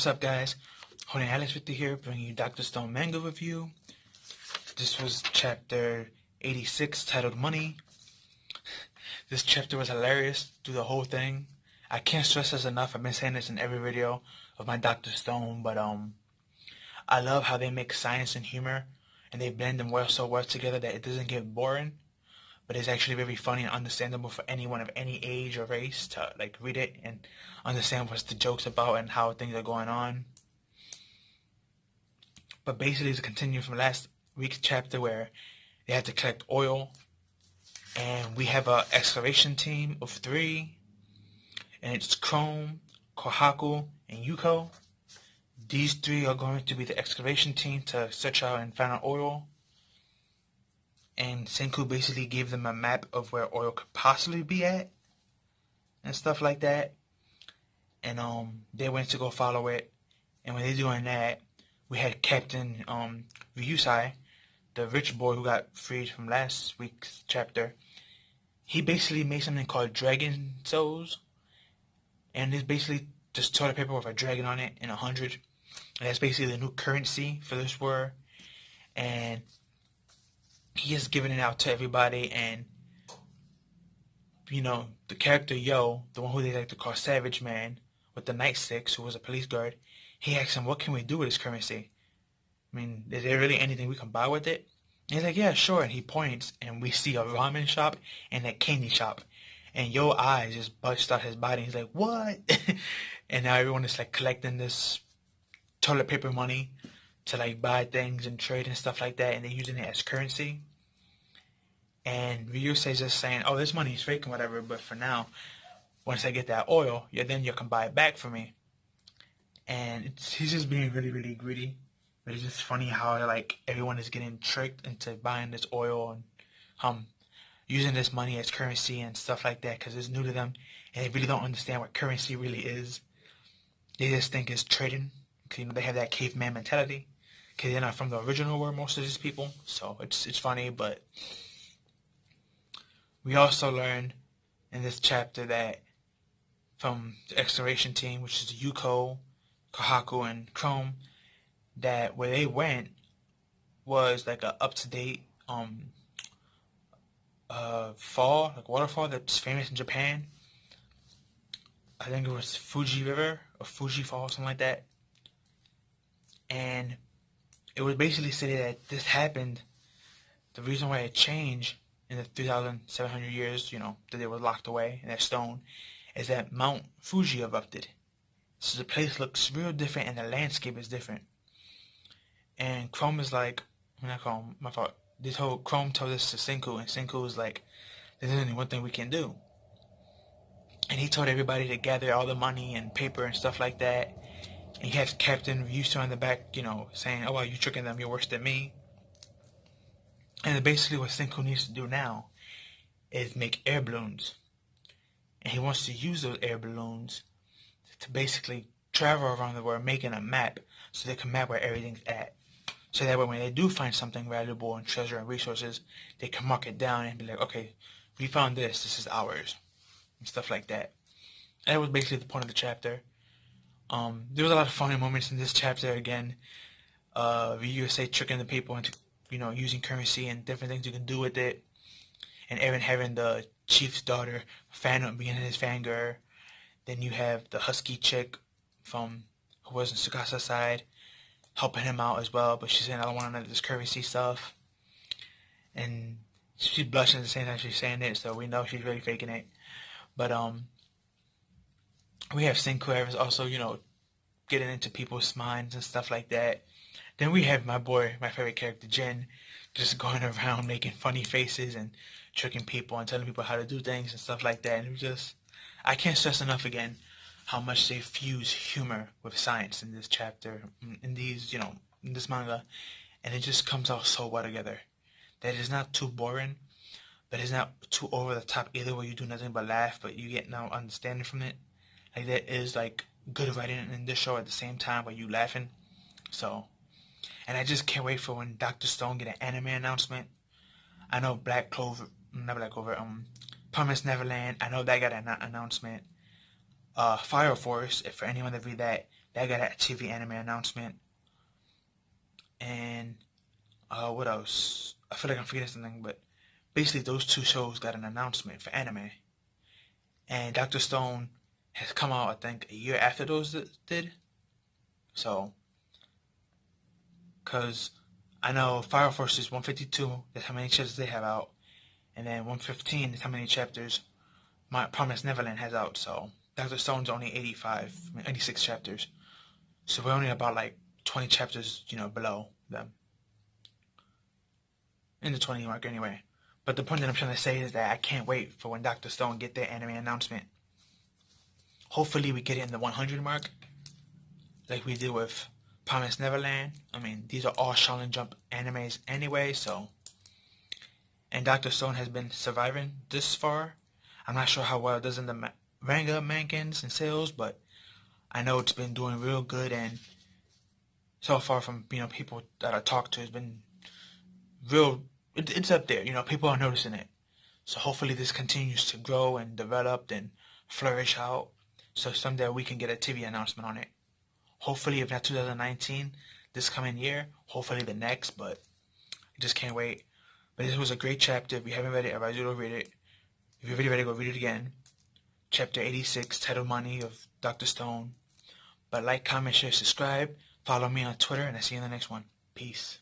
What's up, guys? Holding Alex with you here, bringing you Dr. Stone manga review. This was chapter 86, titled Money. This chapter was hilarious through the whole thing. I can't stress this enough. I've been saying this in every video of my Dr. Stone, but I love how they make science and humor, and they blend them so well together that it doesn't get boring. But it's actually very funny and understandable for anyone of any age or race to read it and understand what the joke's about and how things are going on. But basically, it's a continuation from last week's chapter where they had to collect oil, and we have an excavation team of 3, and it's Chrome, Kohaku, and Yuko. These 3 are going to be the excavation team to search out and find out oil. And Senku basically gave them a map of where oil could possibly be at and stuff like that. And they went to go follow it. And when they're doing that, we had Captain Ryusai, the rich boy who got freed from last week's chapter. He basically made something called dragon souls. And it's basically just toilet paper with a dragon on it and 100. And that's basically the new currency for this war. And he is giving it out to everybody, and the character Yo, the one who they like to call Savage Man, with the nightsticks, who was a police guard, he asked him, what can we do with this currency? I mean, is there really anything we can buy with it? And he's like, yeah, sure. And he points, and we see a ramen shop and a candy shop. And Yo's eyes just bust out his body. He's like, what? And now everyone is collecting this toilet paper money to buy things and trade and stuff like that, and they're using it as currency. And Ryusei's just saying, oh, this money is fake and whatever, but for now, once I get that oil, then you can buy it back for me. And he's just being really, really greedy. But it's just funny how everyone is getting tricked into buying this oil and using this money as currency and stuff like that, because it's new to them, and they really don't understand what currency really is. They just think it's trading. They have that caveman mentality, because they're not from the original world, most of these people. So it's funny, but we also learned in this chapter that from the exploration team, which is Yuko, Kohaku, and Chrome, that where they went was a up-to-date fall, waterfall that's famous in Japan. I think it was Fuji River or Fuji Fall, something like that. And it was basically stated that this happened, the reason why it changed in the 3,700 years, that they were locked away in that stone, is that Mount Fuji erupted. So the place looks real different and the landscape is different. And Chrome is not Chrome, my fault. This whole Chrome told this to Senku, and Senku was like, there's only one thing we can do. And he told everybody to gather all the money and paper and stuff like that. And he has Captain Ryusei on the back, saying, oh, well, you're tricking them, you're worse than me. And basically what Senku needs to do now is make air balloons. And he wants to use those air balloons to basically travel around the world making a map so they can map where everything's at. So that way when they do find something valuable and treasure and resources, they can mark it down and be like, okay, we found this is ours. And stuff like that. And that was basically the point of the chapter. There was a lot of funny moments in this chapter again. Ryusei tricking the people into, using currency and different things you can do with it. And Eren having the chief's daughter being his fangirl. Then you have the husky chick who was on Tsukasa's side, helping him out as well. But she's saying, I don't want none of this currency stuff. And she's blushing at the same time she's saying it, so we know she's really faking it. But we have Senku also, getting into people's minds and stuff like that. Then we have my favorite character, Jin, just going around making funny faces and tricking people and telling people how to do things and stuff like that. And it was just, I can't stress enough again how much they fuse humor with science in this chapter, in this manga. And it just comes out so well together. That it's not too boring, but it's not too over the top either, where you do nothing but laugh, but you get no understanding from it. There is good writing in this show at the same time where you laughing. So, and I just can't wait for when Dr. Stone get an anime announcement. I know Promised Neverland, I know that got an announcement. Fire Force, if for anyone that read that, That got a TV anime announcement. And what else? I feel like I'm forgetting something, but basically those two shows got an announcement for anime. And Doctor Stone has come out, I think, a year after those did. So, because I know Fire Force is 152, that's how many chapters they have out. And then 115 is how many chapters My Promised Neverland has out. So, Doctor Stone's only 86 chapters. So we're only about like 20 chapters, below them. In the 20 mark anyway. But the point that I'm trying to say is that I can't wait for when Doctor Stone get their anime announcement. Hopefully we get it in the 100 mark, like we did with Promised Neverland. I mean, these are all Shonen Jump animes anyway, so. And Doctor Stone has been surviving this far. I'm not sure how well it does in the manga rankings and sales, but I know it's been doing real good, and so far from people that I talked to, it's been real. It's up there. People are noticing it. So hopefully this continues to grow and develop and flourish out. So someday we can get a TV announcement on it. Hopefully, if not 2019, this coming year, hopefully the next, but I just can't wait. But this was a great chapter. If you haven't read it, I advise you to read it. If you're ready, go read it again. Chapter 86, Title Money of Dr. Stone. But like, comment, share, subscribe. Follow me on Twitter, and I'll see you in the next one. Peace.